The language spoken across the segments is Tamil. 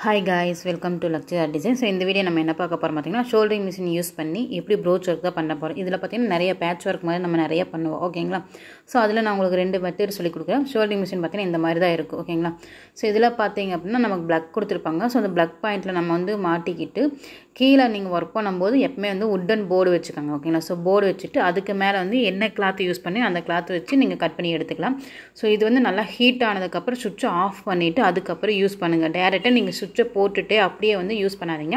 Hi guys, welcome to Lecture Design. So இந்த வீடியோ நம்ம என்ன பார்க்க போறோம் பாத்தீங்கன்னா ஷோல்டரிங் மிஷின் யூஸ் பண்ணி எப்படி ப்ரோச் வர்க் தான் பண்ண போறோம். இதுல பாத்தீங்கன்னா நிறைய பேட்ச் வர்க் மாதிரி நம்ம நிறைய பண்ணுவோம். ஓகேங்களா? சோ அதுல நான் உங்களுக்கு ரெண்டு மெத்தட் சொல்லி கொடுக்கிறேன். ஷோல்டரிங் மிஷின் பாத்தீங்கன்னா இந்த மாதிரி தான் இருக்கு. ஓகேங்களா? சோ இதுல பாத்தீங்க அப்படினா நமக்கு பிளக் கொடுத்திருப்பாங்க. சோ அந்த பிளக் பாயிண்ட்ல நம்ம வந்து மாட்டிக்கிட்டு கீழ நீங்க வர்க் பண்ணும்போது எப்பவுமே வந்து வுட்டன் போர்டு வெச்சுக்கங்க. ஓகேங்களா? சோ போர்டு வெச்சிட்டு அதுக்கு மேல வந்து என்ன கிளாத் யூஸ் பண்ணி அந்த கிளாத் வெச்சு நீங்க கட் பண்ணி எடுத்துக்கலாம். சோ இது வந்து நல்லா ஹீட் ஆனதுக்கு அப்புறம் சுவிட்ச் ஆஃப் பண்ணிட்டு அதுக்கு அப்புறம் யூஸ் பண்ணுங்க. டைரக்ட்டா நீங்க சுவிட்சை போட்டுட்டே அப்படியே வந்து யூஸ் பண்ணாதீங்க.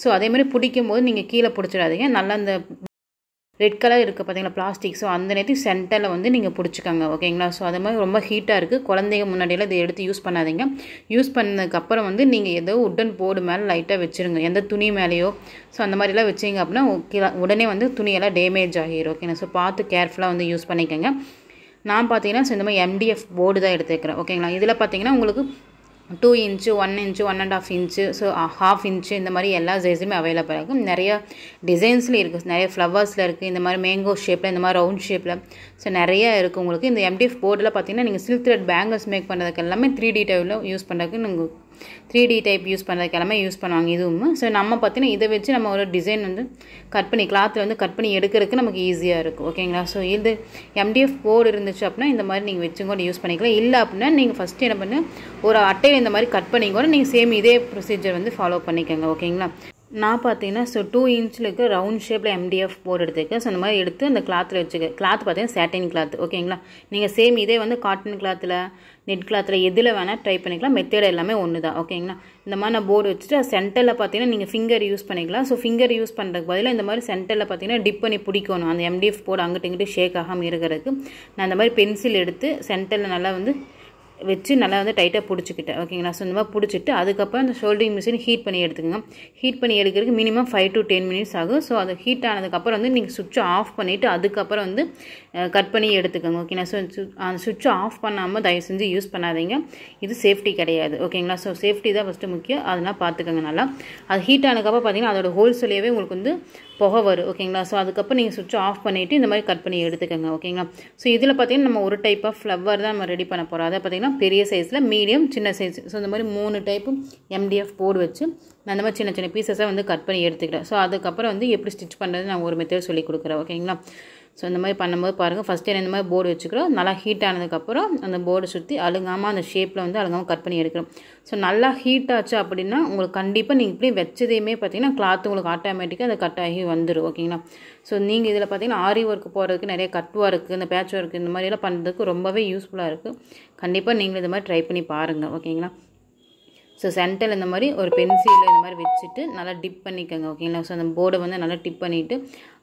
சோ அதே மாதிரி பிடிக்கும்போது நீங்க கீழ பிடிச்சிடாதீங்க. நல்லா அந்த ரெட் கலர் இருக்கு பாத்தீங்களா பிளாஸ்டிக். சோ அந்த நேரத்துல சென்டர்ல வந்து நீங்க பிடிச்சுக்கங்க. ஓகேங்களா? சோ அதே மாதிரி ரொம்ப ஹீட்டா இருக்கு. குழந்தைங்க முன்னாடில இத எடுத்து யூஸ் பண்ணாதீங்க. யூஸ் பண்ணதுக்கு அப்புறம் வந்து நீங்க ஏதோ வுட்டன் போர்டு மேல லைட்டா வெச்சிருங்க. எந்த துணி மேலயோ சோ அந்த மாதிரி எல்லாம் வெச்சீங்க அப்படினா உடனே வந்து துணி எல்லாம் டேமேஜ் ஆகிரும். ஓகேனா? சோ பார்த்து கேர்ஃபுல்லா வந்து யூஸ் பண்ணிக்கங்க. நான் பாத்தீங்கன்னா இந்த மாதிரி MDF போர்டு தான் எடுத்துக்கிறேன். ஓகேங்களா? இதுல பாத்தீங்கன்னா உங்களுக்கு 2 inch 1 inch 1.5 inch so 1/2 inch இந்த மாதிரி எல்லா சைஸ்லயுமே அவைலபிள் இருக்கு. நிறைய டிசைன்ஸ்ல இருக்கு. நிறைய ஃப்ளவர்ஸ்ல இருக்கு. இந்த மாதிரி மேங்கோ ஷேப்ல இந்த மாதிரி ரவுண்ட் ஷேப்ல சோ நிறைய இருக்கு உங்களுக்கு. இந்த MDF போர்டுல பாத்தீங்கன்னா நீங்க silk thread bangles மேக் பண்றதுக்கு எல்லாமே 3D டைப்ல யூஸ் பண்றதுக்கு நீங்க 3D டைப் யூஸ் பண்றதுக்கு எல்லாமே யூஸ் பண்ணுவாங்க இதுவும். சோ நம்ம பாத்தீங்கன்னா இத வெச்சு நம்ம ஒரு டிசைன் வந்து கட் பண்ணி கிளாத்ல வந்து கட் பண்ணி எடுக்கிறதுக்கு நமக்கு ஈஸியா இருக்கு. ஓகேங்களா? சோ இது MDF போர்டு இருந்துச்சு அப்படினா இந்த மாதிரி நீங்க வெச்சு கூட யூஸ் பண்ணிக்கலாம். இல்ல அப்படினா நீங்க ஃபர்ஸ்ட் என்ன பண்ணு ஒரு அட்டையில இந்த மாதிரி கட் பண்ணி கூட நீங்க சேம் இதே ப்ரொசீஜர் வந்து ஃபாலோ பண்ணிக்கங்க. ஓகேங்களா? நான் பாத்தீங்கன்னா 2 inchல இருக்க ரவுண்ட் ஷேப்ல MDF போர்டு எடுத்துக்கேன். சோ அந்த மாதிரி எடுத்து அந்த கிளாத்ல வெச்சுக்க. கிளாத் பாத்தீங்கன்னா சாட்டின் கிளாத். ஓகேங்களா? நீங்க சேம் இதே வந்து காட்டன் கிளாத்ல நெட் கிளாத்ல எதுல வேணா ட்ரை பண்ணிக்கலாம். மெத்தட் எல்லாமே ஒண்ணுதான். ஓகேங்களா? இந்த மாதிரி நான் போர்டு வச்சிட்டு சென்டர்ல பாத்தீங்கன்னா நீங்க ஃபிங்கர் யூஸ் பண்ணிக்கலாம். சோ ஃபிங்கர் யூஸ் பண்றதுக்கு பதிலா இந்த மாதிரி சென்டர்ல பாத்தீங்கன்னா டிப் பண்ணி பிடிக்கணும். அந்த MDF போர்டு அங்கிட்டு இங்கிட்டு ஷேக் ஆகாம இருக்கிறதுக்கு நான் இந்த மாதிரி பென்சில் எடுத்து சென்டர்ல நல்லா வந்து வெச்சு நல்லா வந்து டைட்டா புடிச்சிட்டேன். ஓகேங்களா? சோ இந்த மாதிரி புடிச்சிட்டு அதுக்கு அப்புறம் அந்த ஷோல்டரிங் மிஷின் ஹீட் பண்ணி எடுத்துக்கங்க. ஹீட் பண்ணி எடுக்கிறதுக்கு மினிமம் 5 to 10 minutes ஆகும். சோ அது ஹீட் ஆனதுக்கு அப்புறம் வந்து நீங்க சுவிட்ச் ஆஃப் பண்ணிட்டு அதுக்கு அப்புறம் வந்து கட் பண்ணி எடுத்துக்கங்க. ஓகேங்களா? சோ அந்த சுவிட்ச் ஆஃப் பண்ணாம தயவு செஞ்சு யூஸ் பண்ணாதீங்க. இது சேஃப்டி கிடையாது. ஓகேங்களா? சோ சேஃப்டி தான் ஃபர்ஸ்ட் முக்கியம். அதனால பாத்துக்கங்க நல்லா. அது ஹீட் ஆனதுக்கு அப்புறம் பாத்தீங்கன்னா அதோட ஹோல்ஸ் வழியாவே உங்களுக்கு வந்து புகை வரும். ஓகேங்களா? சோ அதுக்கு அப்புறம் நீங்க சுவிட்ச் ஆஃப் பண்ணிட்டு இந்த மாதிரி கட் பண்ணி எடுத்துக்கங்க. ஓகேங்களா? சோ இதுல பாத்தீங்கன்னா நம்ம ஒரு டைப் ஆஃப் ஃப்ளவர் தான் நம்ம ரெடி பண்ண போறோம். அத பாத்தீங்கன்னா பெரிய சைஸ்ல மீடியம் சின்ன சைஸ் சோ இந்த மாதிரி 3 டைப் MDF போர்டு வச்சு நான் இந்த மாதிரி சின்ன சின்ன பீசஸா வந்து கட் பண்ணி எடுத்துக்கிறேன். சோ அதுக்கு அப்புறம் வந்து எப்படி ஸ்டிட்ச் பண்றது நான் ஒரு மெத்தட் சொல்லி கொடுக்கிறேன். ஓகேங்களா? சோ இந்த மாதிரி பண்ணும்போது பாருங்க ஃபர்ஸ்ட் இந்த மாதிரி போர்டு வெச்சுக்கிறோம். நல்லா ஹீட் ஆனதுக்கு அப்புறம் அந்த போர்டு சுத்தி அழுங்காம அந்த ஷேப்ல வந்து அழுங்காம கட் பண்ணி எடுக்கிறோம். சோ நல்லா ஹீட் ஆச்சு அப்படினா உங்களுக்கு கண்டிப்பா நீங்க இப்படி வெச்சதையுமே பாத்தீங்கன்னா கிளாத் உங்களுக்கு ஆட்டோமேட்டிக்கா அது கட் ஆகி வந்துரும். ஓகேங்களா? சோ நீங்க இதல பாத்தீங்கன்னா ஆரி வர்க் போறதுக்கு நிறைய கட் வர்க் இந்த பேட்ச் வர்க் இந்த மாதிரி எல்லாம் பண்றதுக்கு ரொம்பவே யூஸ்ஃபுல்லா இருக்கு. கண்டிப்பா நீங்க இந்த மாதிரி ட்ரை பண்ணி பாருங்க. ஓகேங்களா? சோ சென்டர்ல இந்த மாதிரி ஒரு பென்சில் இந்த மாதிரி வெச்சிட்டு நல்லா டிப் பண்ணிக்கங்க. ஓகேங்களா? சோ அந்த போர்டை வந்து நல்லா டிப் பண்ணிட்டு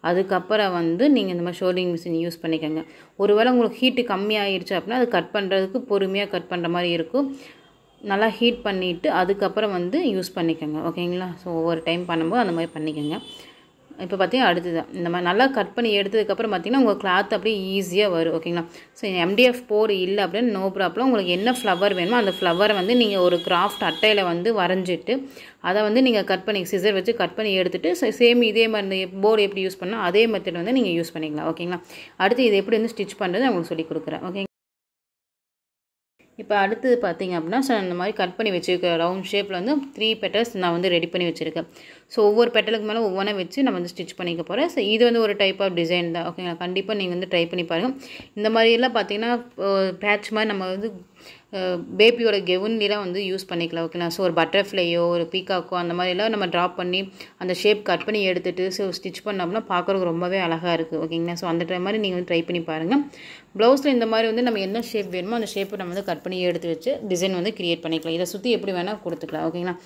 அதுக்கு அப்புறம் வந்து நீங்க இந்த மாதிரி ஷோல்டரிங் மிஷின் யூஸ் பண்ணிக்கங்க. ஒருவேளை உங்களுக்கு ஹீட் கம்மி ஆயிருச்சு அப்படினா அது கட் பண்றதுக்கு பொறுமையா கட் பண்ற மாதிரி இருக்கும். நல்லா ஹீட் பண்ணிட்டு அதுக்கு அப்புறம் வந்து யூஸ் பண்ணிக்கங்க. ஓகேங்களா? சோ ஒவ்வொரு டைம் பண்ணும்போது அந்த மாதிரி பண்ணிக்கங்க. இப்போ பாத்தீங்கன்னா அடுத்து இந்த மாதிரி நல்லா கட் பண்ணி எடுத்ததுக்கு அப்புறம் பாத்தீங்கன்னா உங்க கிளாத் அப்படியே ஈஸியா வரும். ஓகேங்களா? சோ MDF போர்டு இல்ல அப்படினா நோ ப்ராப்ளம். உங்களுக்கு என்ன ஃப்ளவர் வேணுமோ அந்த ஃப்ளவரை வந்து நீங்க ஒரு கிராஃப்ட் அட்டையில வந்து வரைஞ்சிட்டு அதை வந்து நீங்க கட் பண்ணி சிசர் வச்சு கட் பண்ணி எடுத்துட்டு சேம் இதே மாதிரி போர்டு எப்படி யூஸ் பண்ணா அதே மெத்தட் வந்து நீங்க யூஸ் பண்ணிக்கலாம். ஓகேங்களா? அடுத்து இது எப்படி வந்து ஸ்டிட்ச் பண்றது நான் உங்களுக்கு சொல்லி கொடுக்கிறேன். ஓகே இப்போ அடுத்து பாத்தீங்க அப்படினா இந்த மாதிரி கட் பண்ணி வச்சிருக்க ரவுண்ட் ஷேப்ல வந்து 3 பெட்டல்ஸ் நான் வந்து ரெடி பண்ணி வச்சிருக்கேன். சோ ஒவ்வொரு பெட்டலுக்கு மேல ஒவ்வொண்ணா வெச்சு நம்ம வந்து ஸ்டிட்ச் பண்ணிக்க போறோம். சோ இது வந்து ஒரு டைப் ஆஃப் டிசைன் தான். ஓகேங்களா? கண்டிப்பா நீங்க வந்து ட்ரை பண்ணி பாருங்க. இந்த மாதிரி எல்லாம் பாத்தீங்கன்னா பேட்ச் மாதிரி நம்ம வந்து பேபியோட கெவுன்லாம் வந்து யூஸ் பண்ணிக்கலாம். ஓகேங்களா? சோ ஒரு பட்டர்ஃப்ளையோ ஒரு பீகாக்கோ அந்த மாதிரி எல்லாம் நம்ம டிராப் பண்ணி அந்த ஷேப் கட் பண்ணி எடுத்துட்டு சோ ஸ்டிட்ச் பண்ணோம்னா பார்க்கறதுக்கு ரொம்பவே அழகா இருக்கு. ஓகேங்களா? சோ அந்த மாதிரி நீங்க வந்து ட்ரை பண்ணி பாருங்க. ப்ளவுஸ்ல இந்த மாதிரி வந்து நம்ம என்ன ஷேப் வேணுமோ அந்த ஷேப்பை நம்ம வந்து கட் பண்ணி எடுத்து வச்சு டிசைன் வந்து கிரியேட் பண்ணிக்கலாம். இதை சுத்தி எப்படி வேணா கொடுத்துக்கலாம். ஓகேங்களா?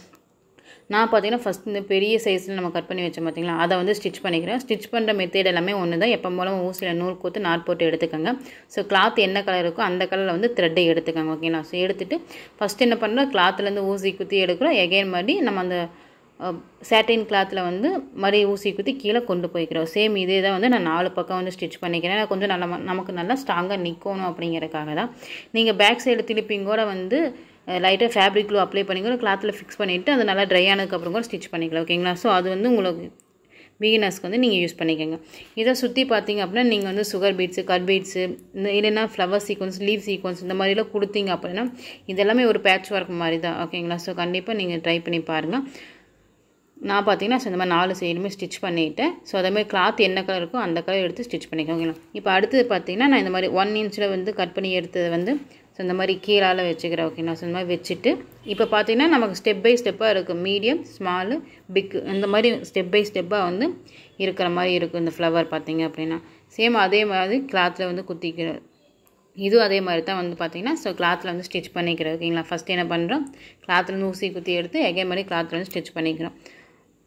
நான் பாத்தீங்கன்னா ஃபர்ஸ்ட் இந்த பெரிய சைஸ்ல நம்ம கட் பண்ணி வச்சோம் பாத்தீங்களா அதை வந்து ஸ்டிட்ச் பண்ணிக்கிறேன். ஸ்டிட்ச் பண்ற மெத்தட் எல்லாமே ஒண்ணுதான். எப்பவும் போல ஊசில நூல் கோத்து நாட் போட்டு எடுத்துக்கங்க. சோ கிளாத் என்ன கலர் இருக்கோ அந்த கலர்ல வந்து த்ரெட் எடுத்துக்கங்க. ஓகேங்களா? சோ எடுத்துட்டு ஃபர்ஸ்ட் என்ன பண்றோம் கிளாத்ல இருந்து ஊசி குத்தி எடுக்கிறோம். எகைன் மாதிரி நம்ம அந்த சாட்டின் கிளாத்ல வந்து மறு ஊசி குத்தி கீழே கொண்டு போய்க்கிறோம். சேம் இதே தான் வந்து நான் 4 பக்கம் வந்து ஸ்டிட்ச் பண்ணிக்கிறேன். கொஞ்சம் நல்லா நமக்கு நல்லா ஸ்ட்ராங்கா நிக்கணும் அப்படிங்கறதுக்காக தான். நீங்க பேக் சைடு திருப்பிங்கோட வந்து லைட்டா ஃபேப்ரிக் க்ளூ அப்ளை பண்ணிங்க கிளாத்ல ஃபிக்ஸ் பண்ணிட்டு அது நல்லா ட்ரை ஆனதுக்கு அப்புறம் கூட ஸ்டிட்ச் பண்ணிக்கலாம். ஓகேங்களா? சோ அது வந்து உங்களுக்கு பிகினர்ஸ்க்கு வந்து நீங்கள் யூஸ் பண்ணிக்கோங்க. இதை சுற்றி பார்த்தீங்க அப்படின்னா நீங்கள் வந்து சுகர் பீட்ஸு, கட் பீட்ஸு, இந்த இல்லைன்னா ஃப்ளவர் சீக்வன்ஸ், லீவ் சீக்வன்ஸ் இந்த மாதிரிலாம் கொடுத்தீங்க அப்படின்னா இதெல்லாமே ஒரு பேட்ச் ஒர்க் மாதிரி தான். ஓகேங்களா? ஸோ கண்டிப்பாக நீங்கள் ட்ரை பண்ணி பாருங்கள். நான் பார்த்தீங்கன்னா இந்த மாதிரி 4 சைடுமே ஸ்டிச் பண்ணிவிட்டேன். ஸோ அதேமாதிரி கிளாத் என்ன கலர் இருக்கோ அந்த கலர் எடுத்து ஸ்டிச் பண்ணிக்கோங்க. ஓகேங்களா? இப்போ அடுத்தது பார்த்தீங்கன்னா நான் இந்த மாதிரி 1 இன்ச்சில் வந்து கட் பண்ணி எடுத்தது வந்து ஸோ இந்த மாதிரி கீழால் வச்சுக்கிறேன். ஓகேங்களா? ஸோ இந்த மாதிரி வச்சுட்டு இப்போ பார்த்தீங்கன்னா நமக்கு ஸ்டெப் பை ஸ்டெப்பாக இருக்குது. மீடியம், ஸ்மாலு, பிக்கு இந்த மாதிரி ஸ்டெப் பை ஸ்டெப்பாக வந்து இருக்கிற மாதிரி இருக்கும். இந்த ஃப்ளவர் பார்த்தீங்க அப்படின்னா சேம் அதே மாதிரி கிளாத்தில் வந்து குத்திக்கிறேன். இதுவும் அதே மாதிரி தான் வந்து பார்த்தீங்கன்னா ஸோ கிளாத்தில் வந்து ஸ்டிச் பண்ணிக்கிறேன். ஓகேங்களா? ஃபஸ்ட்டு என்ன பண்ணுறோம், கிளாத்தில் வந்து ஊசி குத்தி எடுத்து எகைன் மாதிரி கிளாத்தில் வந்து ஸ்டிச் பண்ணிக்கிறோம்.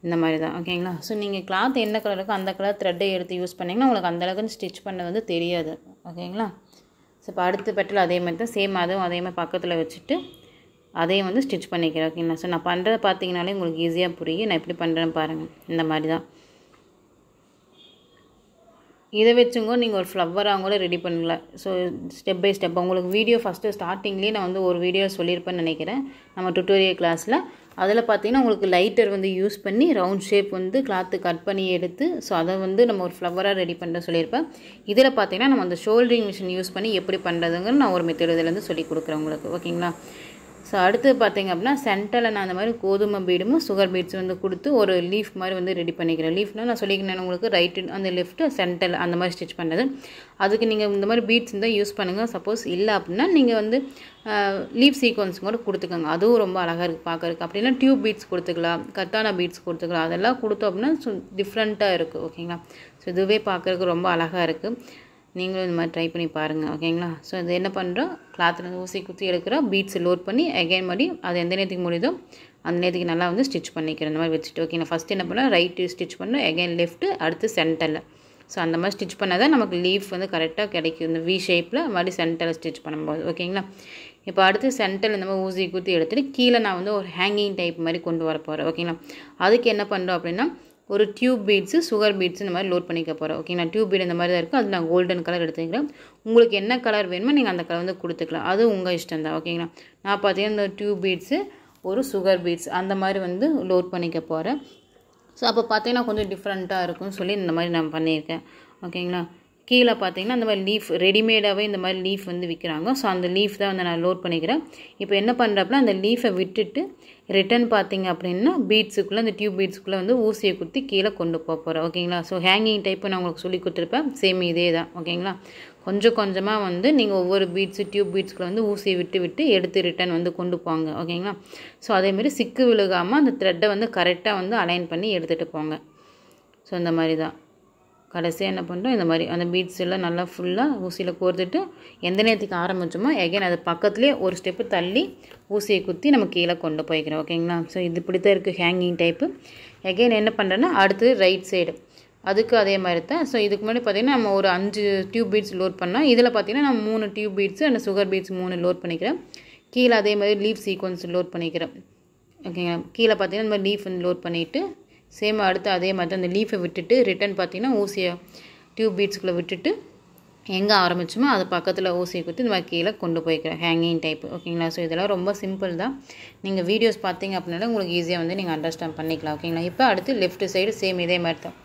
இந்த மாதிரி தான். ஓகேங்களா? ஸோ நீங்கள் கிளாத் என்ன கலர் இருக்கோ அந்த கலர் த்ரெட்டை எடுத்து யூஸ் பண்ணிங்கன்னா உங்களுக்கு அந்தளவுக்கு ஸ்டிச் பண்ண வந்து தெரியாது. ஓகேங்களா? ஸோ இப்போ அடுத்த பெட்டில் அதே மாதிரி தான் சேம் அதுவும் அதே மாதிரி பக்கத்தில் வச்சுட்டு அதையும் வந்து ஸ்டிச் பண்ணிக்கிறேன். ஓகேங்களா? ஸோ நான் பண்ணுறத பார்த்தீங்கனாலே உங்களுக்கு ஈஸியாக புரியும். நான் எப்படி பண்ணுறேன்னு பாருங்கள். இந்த மாதிரி தான். இதை வச்சுங்க நீங்கள் ஒரு ஃப்ளவராக கூட ரெடி பண்ணல. ஸோ ஸ்டெப் பை ஸ்டெப் உங்களுக்கு வீடியோ ஃபஸ்ட்டு ஸ்டார்டிங்லேயே நான் வந்து ஒரு வீடியோ சொல்லியிருப்பேன்னு நினைக்கிறேன் நம்ம டுட்டோரியல் கிளாஸில். அதில் பார்த்தீங்கன்னா உங்களுக்கு லைட்டர் வந்து யூஸ் பண்ணி ரவுண்ட் ஷேப் வந்து கிளாத்து கட் பண்ணி எடுத்து ஸோ அதை வந்து நம்ம ஒரு ஃப்ளவராக ரெடி பண்ணுற சொல்லியிருப்பேன். இதில் பார்த்தீங்கன்னா நம்ம அந்த ஷோல்டரிங் மிஷின் யூஸ் பண்ணி எப்படி பண்ணுறதுங்கன்னு நான் ஒரு மெத்தட் இதிலேருந்து சொல்லி கொடுக்குறேன் உங்களுக்கு. ஓகேங்களா? ஸோ அடுத்து பார்த்தீங்க அப்படின்னா சென்டரில் நான் அந்த மாதிரி கோதுமை பீடும் சுகர் பீட்ஸ் வந்து கொடுத்து ஒரு லீஃப் மாதிரி வந்து ரெடி பண்ணிக்கிறேன். லீஃப்னால் நான் சொல்லிக்கிறேன் உங்களுக்கு ரைட்டு அந்த லெஃப்ட்டு சென்டரில் அந்த மாதிரி ஸ்டிச் பண்ணுறது. அதுக்கு நீங்கள் இந்த மாதிரி பீட்ஸ் தான் யூஸ் பண்ணுங்கள். சப்போஸ் இல்லை அப்படின்னா நீங்கள் வந்து லீஃப் சீக்வன்ஸ் கூட கொடுத்துக்கோங்க. அதுவும் ரொம்ப அழகாக இருக்குது பார்க்குறதுக்கு. அப்படின்னா டியூப் பீட்ஸ் கொடுத்துக்கலாம், கட்டான பீட்ஸ் கொடுத்துக்கலாம். அதெல்லாம் கொடுத்தோம் அப்படின்னா ஸோ டிஃப்ரெண்ட்டாக இருக்குது. ஓகேங்களா? ஸோ இதுவே பார்க்குறதுக்கு ரொம்ப அழகாக இருக்குது. நீங்களும் இந்த மாதிரி ட்ரை பண்ணி பாருங்கள். ஓகேங்களா? ஸோ இது என்ன பண்ணுறோம், கிளாத்தில் ஊசி குத்தி எடுக்கிறோம், பீட்ஸ் லோட் பண்ணி அகைன் மாதிரி அது எந்த நேரத்துக்கு முடியுதோ அந்த நேரத்துக்கு நல்லா வந்து ஸ்டிச் பண்ணிக்கிறேன். இந்த மாதிரி வச்சுட்டு ஓகேங்களா? ஃபஸ்ட்டு என்ன பண்ணால் ரைட்டு ஸ்டிச் பண்ணோம், அகைன் லெஃப்ட்டு, அடுத்து சென்டரில். ஸோ அந்த மாதிரி ஸ்டிச் பண்ணால் தான் நமக்கு லீஃப் வந்து கரெக்டாக கிடைக்கும். இந்த வி ஷேப்பில் மாதிரி சென்டரில் ஸ்டிச் பண்ணும்போது. ஓகேங்களா? இப்போ அடுத்து சென்டரில் இந்த மாதிரி ஊசி குத்தி எடுத்துகிட்டு கீழே நான் வந்து ஒரு ஹேங்கிங் டைப் மாதிரி கொண்டு வர போகிறேன். ஓகேங்களா? அதுக்கு என்ன பண்ணுறோம் அப்படின்னா ஒரு டியூப் பீட்ஸு, சுகர் பீட்ஸ் இந்த மாதிரி லோட் பண்ணிக்க போகிறோம். ஓகேங்களா? டியூப் பீட் இந்த மாதிரி தான் இருக்குது. அது நான் கோல்டன் கலர் எடுத்துக்கிறேன். உங்களுக்கு என்ன கலர் வேணுமோ நீங்கள் அந்த கலர் வந்து கொடுத்துக்கலாம். அது உங்கள் இஷ்டம் தான். ஓகேங்களா? நான் பார்த்தீங்கன்னா இந்த டியூப் பீட்ஸு, ஒரு சுகர் பீட்ஸ் அந்த மாதிரி வந்து லோட் பண்ணிக்க போகிறேன். ஸோ அப்போ பார்த்தீங்கன்னா கொஞ்சம் டிஃப்ரெண்ட்டாக இருக்கும்னு சொல்லி இந்த மாதிரி நான் பண்ணியிருக்கேன். ஓகேங்களா? கீழே பார்த்தீங்கன்னா இந்த மாதிரி லீஃப் ரெடிமேடாகவே இந்த மாதிரி லீஃப் வந்து விற்கிறாங்க. ஸோ அந்த லீஃப் தான் வந்து நான் லோட் பண்ணிக்கிறேன். இப்போ என்ன பண்ணுறப்பனா அந்த லீஃபை விட்டுட்டு ரிட்டன் பார்த்தீங்க அப்படின்னா பீட்ஸுக்குள்ளே அந்த டியூப் பீட்ஸுக்குள்ளே வந்து ஊசியை குத்தி கீழே கொண்டு போகிறேன். ஓகேங்களா? ஸோ ஹேங்கிங் டைப்பு நான் உங்களுக்கு சொல்லி கொடுத்துருப்பேன். சேம் இதே தான். ஓகேங்களா? கொஞ்சம் கொஞ்சமாக வந்து நீங்கள் ஒவ்வொரு பீட்ஸு, டியூப் பீட்ஸ்க்குள்ளே வந்து ஊசியை விட்டு எடுத்து ரிட்டன் வந்து கொண்டு போங்க. ஓகேங்களா? ஸோ அதேமாரி சிக்கு விழுகாமல் அந்த த்ரெட்டை வந்து கரெக்டாக வந்து அலைன் பண்ணி எடுத்துகிட்டு போங்க. ஸோ இந்த மாதிரி தான். கடைசியாக என்ன பண்ணுறோம், இந்த மாதிரி அந்த பீட்ஸ் எல்லாம் நல்லா ஃபுல்லாக ஊசியில் கோர்த்துட்டு எந்த நேரத்துக்கு ஆரம்பிச்சோமோ எகைன் அது பக்கத்துலேயே ஒரு ஸ்டெப்பு தள்ளி ஊசியை குத்தி நம்ம கீழே கொண்டு போய்க்கிறோம். ஓகேங்களா? ஸோ இது இப்படி தான் இருக்குது ஹேங்கிங் டைப்பு. எகைன் என்ன பண்ணுறேன்னா அடுத்து ரைட் சைடு அதுக்கு அதே மாதிரி தான். ஸோ இதுக்கு முன்னாடி பார்த்திங்கன்னா நம்ம ஒரு 5 டியூப் பீட்ஸ் லோட் பண்ணோம். இதில் பார்த்திங்கன்னா நான் 3 டியூப் பீட்ஸு அந்த சுகர் பீட்ஸ் 3 லோட் பண்ணிக்கிறேன். கீழே அதே மாதிரி லீஃப் சீக்வன்ஸ் லோட் பண்ணிக்கிறேன். ஓகேங்களா? கீழே பார்த்திங்கன்னா இந்த மாதிரி லீஃப் வந்து லோட் பண்ணிவிட்டு சேம் அடுத்து அதே மாதிரி தான் அந்த லீஃபை விட்டுட்டு ரிட்டன் பார்த்தீங்கன்னா ஊசியை டியூப் பீட்ஸ்குள்ளே விட்டுட்டு எங்கே ஆரம்பிச்சோமோ அது பக்கத்தில் ஊசியை குத்தி இந்த மாதிரி கீழே கொண்டு போய்க்கிறேன் ஹேங்கிங் டைப்பு. ஓகேங்களா? ஸோ இதெல்லாம் ரொம்ப சிம்பிள் தான். நீங்கள் வீடியோஸ் பார்த்தீங்க அப்படின்னா உங்களுக்கு ஈஸியாக வந்து நீங்கள் அண்டர்ஸ்டாண்ட் பண்ணிக்கலாம். ஓகேங்களா? இப்போ அடுத்து லெஃப்ட் சைடு சேம் இதே மாதிரி தான்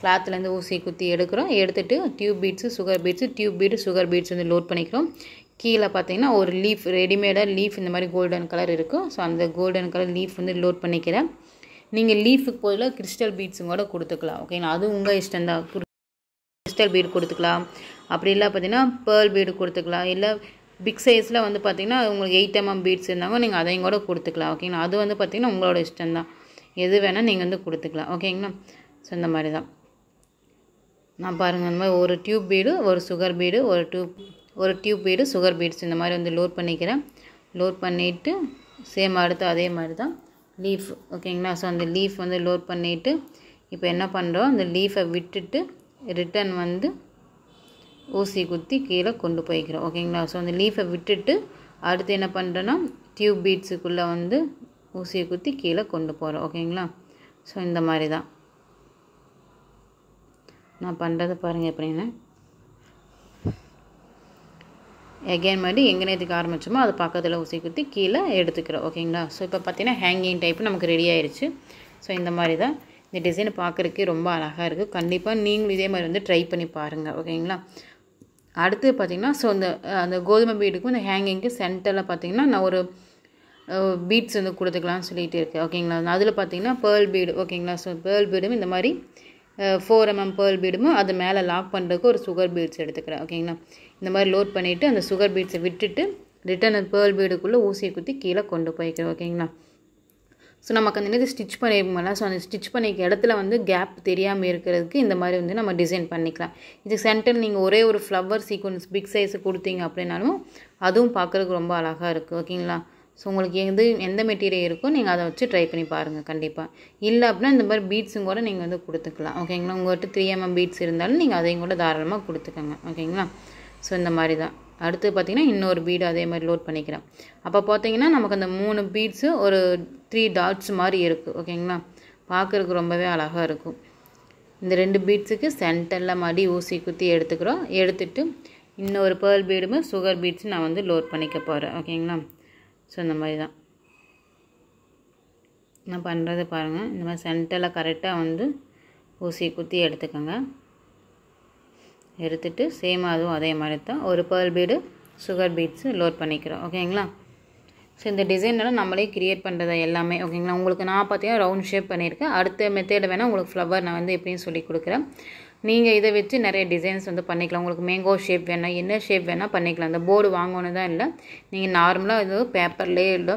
கிளாத்லேருந்து ஊசி குத்தி எடுக்கிறோம். எடுத்துகிட்டு tube beads, sugar beads, tube bead, sugar beads வந்து லோட் பண்ணிக்கிறோம். கீழே பார்த்தீங்கன்னா ஒரு லீஃப் ரெடிமேடாக லீஃப் இந்த மாதிரி கோல்டன் கலர் இருக்கும். ஸோ அந்த கோல்டன் கலர் லீஃப் வந்து லோட் பண்ணிக்கிறேன். நீங்கள் லீஃபுக்கு பதிலாக கிறிஸ்டல் பீட்ஸும் கூட கொடுத்துக்கலாம். ஓகேங்களா? அது உங்கள் இஷ்டம் தான். கிறிஸ்டல் பீடு கொடுத்துக்கலாம். அப்படி இல்லை பார்த்தீங்கன்னா பேர்ல் பீடு கொடுத்துக்கலாம். இல்லை பிக் சைஸில் வந்து பார்த்திங்கன்னா உங்களுக்கு 8 mm பீட்ஸ் இருந்தாங்க நீங்கள் அதையும் கூட கொடுத்துக்கலாம். ஓகேங்களா? அது வந்து பார்த்திங்கன்னா உங்களோட இஷ்டம் தான். எது வேணால் நீங்கள் வந்து கொடுத்துக்கலாம். ஓகேங்களா? ஸோ இந்த மாதிரி தான் நான் பாருங்கள் இந்த மாதிரி ஒரு டியூப் பீடு, ஒரு சுகர் பீடு, ஒரு டியூப் பீடு, சுகர் பீட்ஸ் இந்த மாதிரி வந்து லோட் பண்ணிக்கிறேன். லோட் பண்ணிவிட்டு சேம் அடுத்து அதே மாதிரி தான் லீஃப். ஓகேங்களா? ஸோ அந்த லீஃப் வந்து லோட் பண்ணிவிட்டு இப்போ என்ன பண்ணுறோம், அந்த லீஃபை விட்டுட்டு ரிட்டன் வந்து ஊசி குத்தி கீழே கொண்டு போய்க்கிறோம். ஓகேங்களா? ஸோ அந்த லீஃபை விட்டுட்டு அடுத்து என்ன பண்ணுறோன்னா டியூப் பீட்ஸுக்குள்ளே வந்து ஊசியை குத்தி கீழே கொண்டு போகிறோம். ஓகேங்களா? ஸோ இந்த மாதிரி தான் நான் பண்ணுறது பாருங்கள் எப்படின்னு. எகைன் மாதிரி எங்கே நேரத்துக்கு ஆரம்பிச்சோமோ அது பக்கத்தில் ஊசி குத்தி கீழே எடுத்துக்கிறோம். ஓகேங்களா? ஸோ இப்போ பார்த்தீங்கன்னா ஹேங்கிங் டைப்பு நமக்கு ரெடி ஆயிடுச்சு. ஸோ இந்த மாதிரி தான் இந்த டிசைன் பார்க்குறதுக்கே ரொம்ப அழகாக இருக்குது. கண்டிப்பாக நீங்களும் இதே மாதிரி வந்து ட்ரை பண்ணி பாருங்கள். ஓகேங்களா. அடுத்து பார்த்திங்கன்னா ஸோ அந்த கோதுமை பீடுக்கும் இந்த ஹேங்கிங்க்கு சென்டரில் பார்த்திங்கன்னா நான் ஒரு பீட்ஸ் வந்து கொடுத்துக்கலாம்னு சொல்லிகிட்டு இருக்கேன். ஓகேங்களா. அதில் பார்த்திங்கன்னா பேர்ல் பீடு. ஓகேங்களா. ஸோ பேர்ல் பீடும் இந்த மாதிரி 4 mm பேர்ல் பீடும் அது மேலே லாக் பண்ணுறதுக்கு ஒரு சுகர் பீட்ஸ் எடுத்துக்கிறேன். ஓகேங்களா. இந்த மாதிரி லோட் பண்ணிவிட்டு அந்த சுகர் பீட்ஸை விட்டுட்டு ரிட்டன் அந்த பேர்ல் பீடுக்குள்ளே ஊசியை குத்தி கீழே கொண்டு போய்க்கிறேன். ஓகேங்களா. ஸோ நமக்கு அந்த நேரத்தில் ஸ்டிச் பண்ணியிருப்போம்ல, ஸோ அந்த ஸ்டிச் பண்ணிக்க இடத்துல வந்து கேப் தெரியாமல் இருக்கிறதுக்கு இந்த மாதிரி வந்து நம்ம டிசைன் பண்ணிக்கலாம். இது சென்டர் நீங்கள் ஒரே ஒரு ஃப்ளவர் சீக்வன்ஸ் பிக் சைஸு கொடுத்தீங்க அப்படின்னாலும் அதுவும் பார்க்குறதுக்கு ரொம்ப அழகாக இருக்குது. ஓகேங்களா. ஸோ உங்களுக்கு எந்த மெட்டீரியல் இருக்கோ நீங்கள் அதை வச்சு ட்ரை பண்ணி பாருங்கள். கண்டிப்பாக இல்லை அப்படின்னா இந்த மாதிரி பீட்ஸும் கூட நீங்கள் வந்து கொடுத்துக்கலாம். ஓகேங்களா. உங்கள்கிட்ட 3 mm பீட்ஸ் இருந்தாலும் நீங்கள் அதையும் கூட தாராளமாக கொடுத்துக்கோங்க. ஓகேங்களா. ஸோ இந்த மாதிரி தான். அடுத்து பார்த்திங்கன்னா இன்னொரு பீடு அதே மாதிரி லோட் பண்ணிக்கிறேன். அப்போ பார்த்தீங்கன்னா நமக்கு அந்த 3 பீட்ஸு ஒரு 3 டாட்ஸ் மாதிரி இருக்குது. ஓகேங்களா. பார்க்குறதுக்கு ரொம்பவே அழகாக இருக்கும். இந்த 2 பீட்ஸுக்கு சென்டரில் மடி ஊசி குத்தி எடுத்துக்கிறோம். எடுத்துகிட்டு இன்னொரு பேர்ல் பீடும் சுகர் பீட்ஸும் நான் வந்து லோட் பண்ணிக்க போகிறேன். ஓகேங்களா. ஸோ இந்த மாதிரி தான் நான் பண்ணுறது பாருங்கள். இந்த மாதிரி சென்டரில் கரெக்டாக வந்து ஊசி குத்தி எடுத்துக்கோங்க. எடுத்துகிட்டு சேம் அதுவும் அதே மாதிரி தான் ஒரு pearl bead sugar beads load பண்ணிக்கிறோம். ஓகேங்களா. ஸோ இந்த டிசைனெல்லாம் நம்மளே க்ரியேட் பண்ணுறது எல்லாமே. ஓகேங்களா. உங்களுக்கு நான் பார்த்தீங்கன்னா ரவுண்ட் ஷேப் பண்ணியிருக்கேன். அடுத்த மெத்தேடு வேணால் உங்களுக்கு ஃப்ளவர் நான் வந்து எப்படின்னு சொல்லி கொடுக்குறேன். நீங்கள் இதை வச்சு நிறைய டிசைன்ஸ் வந்து பண்ணிக்கலாம். உங்களுக்கு மேங்கோ ஷேப் வேணால் என்ன ஷேப் வேணால் பண்ணிக்கலாம். அந்த போர்டு வாங்கணும் தான் இல்லை, நீங்கள் நார்மலாக ஏதோ பேப்பர்லேயே இல்லை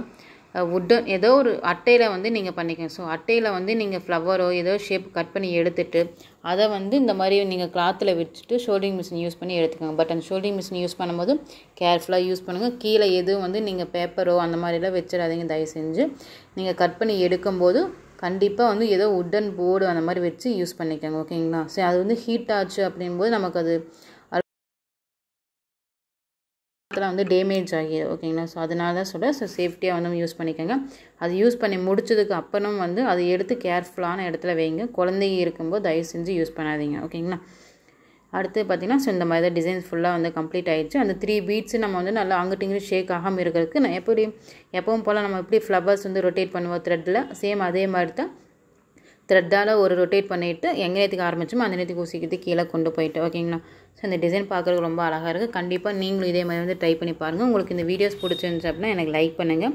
வுட்டன் ஏதோ ஒரு அட்டையில் வந்து நீங்கள் பண்ணிக்கணும். ஸோ அட்டையில் வந்து நீங்கள் ஃப்ளவரோ ஏதோ ஷேப் கட் பண்ணி எடுத்துகிட்டு அதை வந்து இந்த மாதிரி நீங்கள் கிளாத்தில் வச்சுட்டு ஷோல்டிங் மிஷின் யூஸ் பண்ணி எடுத்துக்கோங்க. பட் அந்த ஷோல்டிங் மிஷின் யூஸ் பண்ணும்போது கேர்ஃபுல்லாக யூஸ் பண்ணுங்கள். கீழே எதுவும் வந்து நீங்கள் பேப்பரோ அந்த மாதிரிலாம் வச்சிடாதீங்க தயவு செஞ்சு. நீங்கள் கட் பண்ணி எடுக்கும்போது கண்டிப்பாக வந்து ஏதோ வுட்டன் போர்டு அந்த மாதிரி வச்சு யூஸ் பண்ணிக்கோங்க. ஓகேங்களா. ஸோ அது வந்து ஹீட் ஆச்சு அப்படிங்கும்போது நமக்கு அது அதெல்லாம் வந்து டேமேஜ் ஆகிடும். ஓகேங்களா. ஸோ அதனால தான் சொல்கிறேன். ஸோ சேஃப்டியாக வந்து யூஸ் பண்ணிக்கோங்க. அது யூஸ் பண்ணி முடிச்சதுக்கு அப்புறம் வந்து அதை எடுத்து கேர்ஃபுல்லான இடத்துல வைங்க. குழந்தைங்க இருக்கும்போது தயவு செஞ்சு யூஸ் பண்ணாதீங்க. ஓகேங்களா. அடுத்து பார்த்திங்கன்னா ஸோ இந்த மாதிரி தான் டிசைன்ஸ் ஃபுல்லாக வந்து கம்ப்ளீட் ஆகிடுச்சு. அந்த 3 பீட்ஸு நம்ம வந்து நல்லா அங்கிட்டு இங்கிட்டு ஷேக் ஆகாமல் இருக்கிறதுக்கு நான் எப்பவும் போல் நம்ம எப்படி ஃப்ளவர்ஸ் வந்து ரொட்டேட் பண்ணுவோம் த்ரெட்டில், சேம் அதே மாதிரி தான் த்ரெட்டால் ஒரு ரொட்டேட் பண்ணிவிட்டு எங்கே நேரத்துக்கு ஆரம்பிச்சோமோ அந்த நேரத்துக்கு ஊசிக்கிட்டு கீழே கொண்டு போயிட்டு. ஓகேங்களா. ஸோ இந்த டிசைன் பார்க்குறதுக்கு ரொம்ப அழகாக இருக்குது. கண்டிப்பாக நீங்களும் இதே மாதிரி வந்து ட்ரை பண்ணி பாருங்கள். உங்களுக்கு இந்த வீடியோஸ் பிடிச்சிருந்துச்சு அப்படின்னா எனக்கு லைக் பண்ணுங்கள்.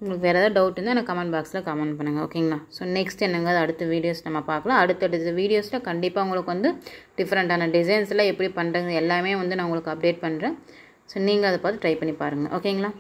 உங்களுக்கு வேறு ஏதாவது டவுட் இருந்தால் எனக்கு கமெண்ட் பாக்ஸில் கமெண்ட் பண்ணுங்கள். ஓகேங்களா. ஸோ நெக்ஸ்ட் என்னங்க அடுத்த வீடியோஸ் நம்ம பார்க்கலாம். அடுத்தடுத்த வீடியோஸில் கண்டிப்பாக உங்களுக்கு வந்து டிஃப்ரெண்ட்டான டிசைன்ஸ்லாம் எப்படி பண்ணுறது எல்லாமே வந்து நான் உங்களுக்கு அப்டேட் பண்ணுறேன். ஸோ நீங்கள் அதை பார்த்து ட்ரை பண்ணி பாருங்கள். ஓகேங்களா.